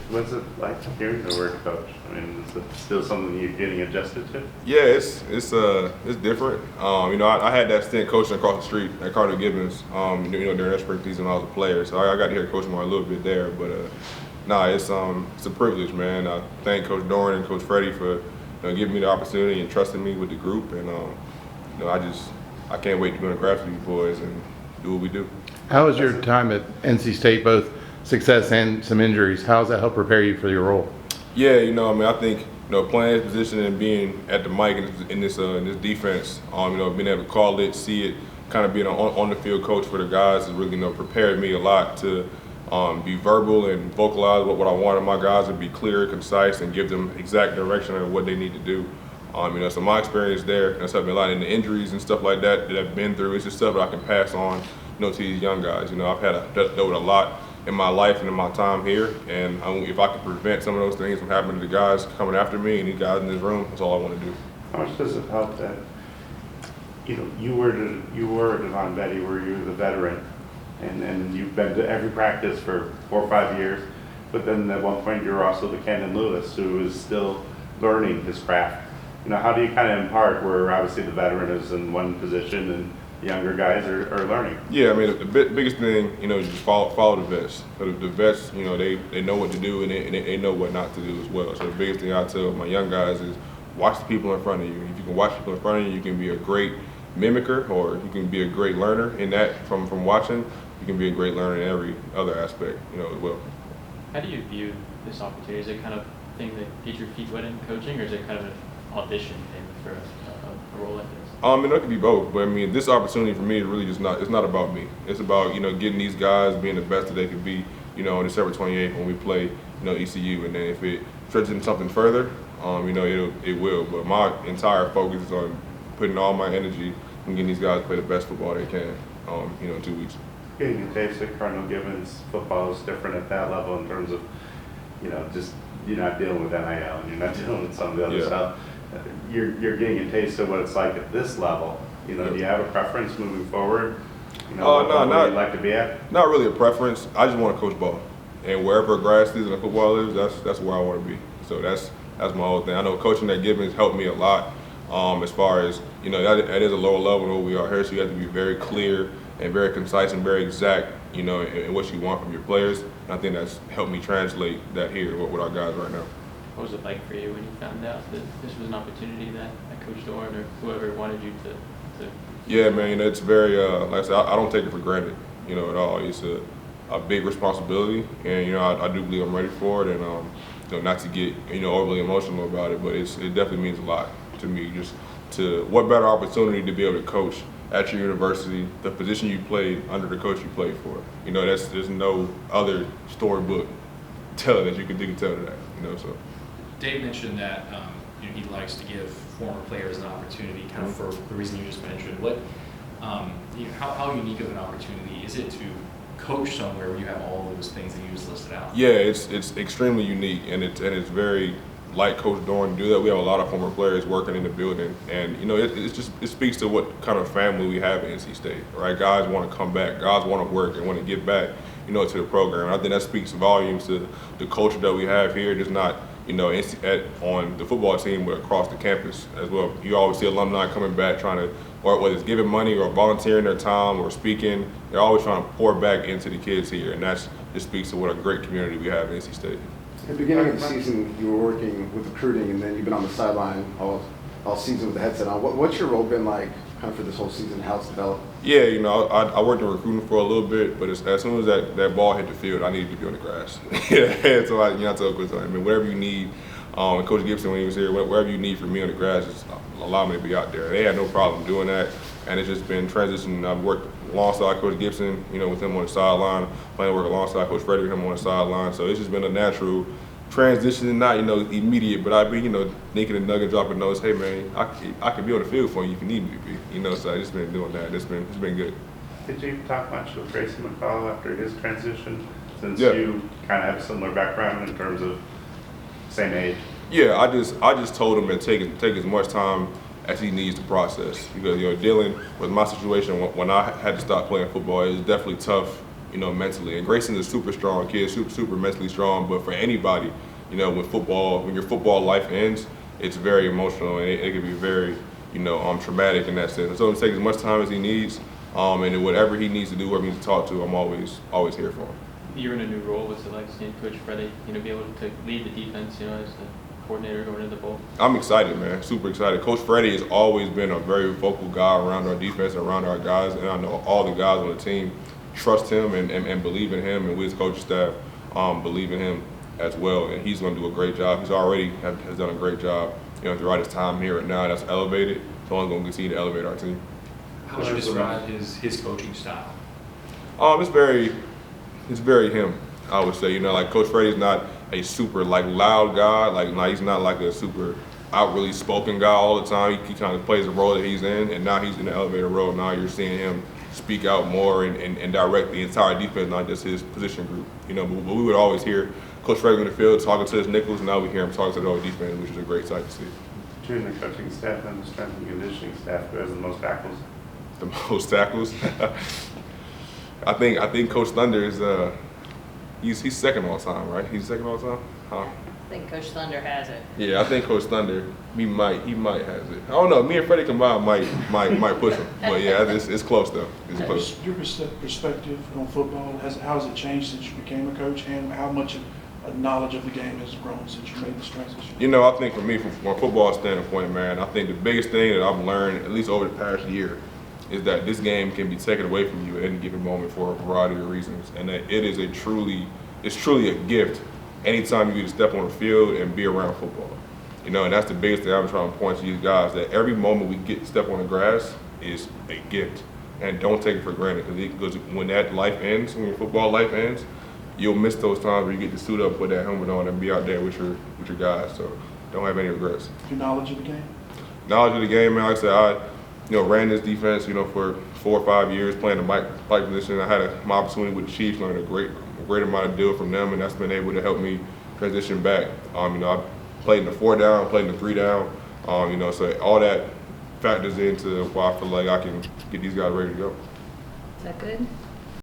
What's it like hearing the word coach? I mean, is it still something you're getting adjusted to? Yeah, it's different. I had that stint coaching across the street at Carter Gibbons. During that spring season when I was a player, so I got to hear Coach more a little bit there. But nah, it's a privilege, man. I thank Coach Doran and Coach Freddie for giving me the opportunity and trusting me with the group. And I can't wait to go on the grass with you boys and do what we do. How was your time at NC State, both success and some injuries? How does that help prepare you for your role? Yeah, I think playing this position and being at the mic in this defense, being able to call it, see it, kind of being an on the field coach for the guys has really prepared me a lot to be verbal and vocalize what I wanted my guys to be clear, concise, and give them exact direction of what they need to do. So my experience there has helped me a lot in the injuries and stuff like that I've been through. It's just stuff that I can pass on, to these young guys. I've had dealt with a lot in my life and in my time here, and if I could prevent some of those things from happening to the guys coming after me and these guys in this room, that's all I want to do. How much does it help that you were Devon Betty, where you were the veteran, and you've been to every practice for 4 or 5 years, but then at one point you're also the Kendon Lewis, who is still learning his craft. How do you kind of impart where obviously the veteran is in one position and the younger guys are learning? Yeah, I mean, the biggest thing, is just follow the vets. So the vets, they know what to do and they know what not to do as well. So the biggest thing I tell my young guys is watch the people in front of you. If you can watch people in front of you, you can be a great mimicker, or you can be a great learner in that from watching. You can be a great learner in every other aspect, as well. How do you view this opportunity? Is it kind of thing that get your feet wet in coaching, or is it kind of an audition thing for a role like this? It could be both, but I mean, this opportunity for me is really just not. It's not about me. It's about getting these guys being the best that they can be. On December 28th when we play, ECU, and then if it stretches into something further, it will. But my entire focus is on putting all my energy and getting these guys to play the best football they can. In 2 weeks. Getting a taste of Cardinal Gibbons football is different at that level in terms of, just you're not dealing with NIL and you're not dealing with some of the other stuff. You're getting a taste of what it's like at this level. Do you have a preference moving forward? What level you'd like to be at? Not really a preference. I just want to coach ball, and wherever grass season of football is, that's where I want to be. So that's my whole thing. I know coaching at Gibbons helped me a lot. As far as that is a lower level than what we are here, so you have to be very clear and very concise and very exact, in what you want from your players. And I think that's helped me translate that here with our guys right now. What was it like for you when you found out that this was an opportunity that Coach Doran or whoever wanted you to? Yeah, man, it's very, like I said, I don't take it for granted, at all. It's a big responsibility, and, I do believe I'm ready for it, and, not to get, overly emotional about it, but it definitely means a lot to me. Just what better opportunity to be able to coach at your university, the position you played under the coach you played for. There's no other storybook telling that you can tell to that, so. Dave mentioned that he likes to give former players an opportunity, kind of for the reason you just mentioned. What, how unique of an opportunity is it to coach somewhere where you have all those things that you just listed out? Yeah, it's extremely unique, and it's very like Coach Doran to do that. We have a lot of former players working in the building, and it speaks to what kind of family we have at NC State, right? Guys want to come back, guys want to work and want to get back, to the program. And I think that speaks volumes to the culture that we have here. Just not on the football team, but across the campus as well. You always see alumni coming back trying to, or whether it's giving money or volunteering their time or speaking, they're always trying to pour back into the kids here, and that just speaks to what a great community we have at NC State. At the beginning of the season, you were working with recruiting, and then you've been on the sideline all season with the headset on. What's your role been like kind of for this whole season, how it's developed? Yeah, I worked in recruiting for a little bit, but as soon as that ball hit the field, I needed to be on the grass. So I told Coach, whatever you need, and Coach Gibson when he was here, whatever you need from me on the grass, just allow me to be out there. They had no problem doing that, and it's just been transitioning. I've worked alongside Coach Gibson, with him on the sideline, playing work alongside Coach Freddie with him on the sideline. So it's just been a natural transition, not immediate, but I've been thinking a nugget, dropping notes. Hey man, I can be on the field for you if you need me to be. So I just been doing that. It's been good. Did you talk much with Grayson McCall after his transition, since Yeah. you kind of have a similar background in terms of same age? Yeah, I just told him to take as much time as he needs to process, because dealing with my situation when I had to stop playing football, it was definitely tough you know, mentally. And Grayson's a super strong kid, super mentally strong. But for anybody, you know, when your football life ends, it's very emotional and it can be very, you know, traumatic in that sense. So it takes as much time as he needs, and whatever he needs to do, whoever he needs to talk to, I'm always here for him. You're in a new role. What's it like seeing Coach Freddie, you know, be able to lead the defense, you know, as the coordinator going into the bowl? I'm excited, man. Super excited. Coach Freddie has always been a very vocal guy around our defense, around our guys, and I know all the guys on the team trust him and believe in him, and we as coaching staff believe in him as well. And he's going to do a great job. He's already has done a great job, you know, throughout his time here. And now that's elevated. So I'm going to continue to elevate our team. How would you describe his coaching style? It's very him, I would say. You know, like Coach Freddie's not a super like loud guy. Like he's not like a super outwardly spoken guy all the time. He kind of plays the role that he's in, and now he's in the elevator role. Now you're seeing him speak out more and direct the entire defense, not just his position group. You know, but we would always hear Coach Freddie in the field talking to his nickels, and now we hear him talking to the whole defense, which is a great sight to see. Between the coaching staff and the strength and conditioning staff, who has the most tackles? The most tackles. I think Coach Thunder is he's second all time, right? He's second all time. Huh? I think Coach Thunder has it. Yeah, I think Coach Thunder he might has it. I don't know. Me and Freddie combined might push him, but yeah, it's close though. It's close. Your perspective on football, how has it changed since you became a coach, and how much of knowledge of the game has grown since you made this transition? You know, I think for me, from a football standpoint, man, I think the biggest thing that I've learned, at least over the past year, is that this game can be taken away from you at any given moment for a variety of reasons, and that it's truly a gift anytime you get to step on the field and be around football. You know, and that's the biggest thing I'm trying to point to these guys, that every moment we get to step on the grass is a gift, and don't take it for granted, because when that life ends, when your football life ends, you'll miss those times where you get to suit up, put that helmet on, and be out there with your guys. So don't have any regrets. Your knowledge of the game? Knowledge of the game, man. Like I said, I ran this defense, for 4 or 5 years, playing the Mike position. I had my opportunity with the Chiefs, learned a great amount of deal from them, and that's been able to help me transition back. I played in the 4 down, played in the 3 down. So all that factors into why I feel like I can get these guys ready to go. Is that good?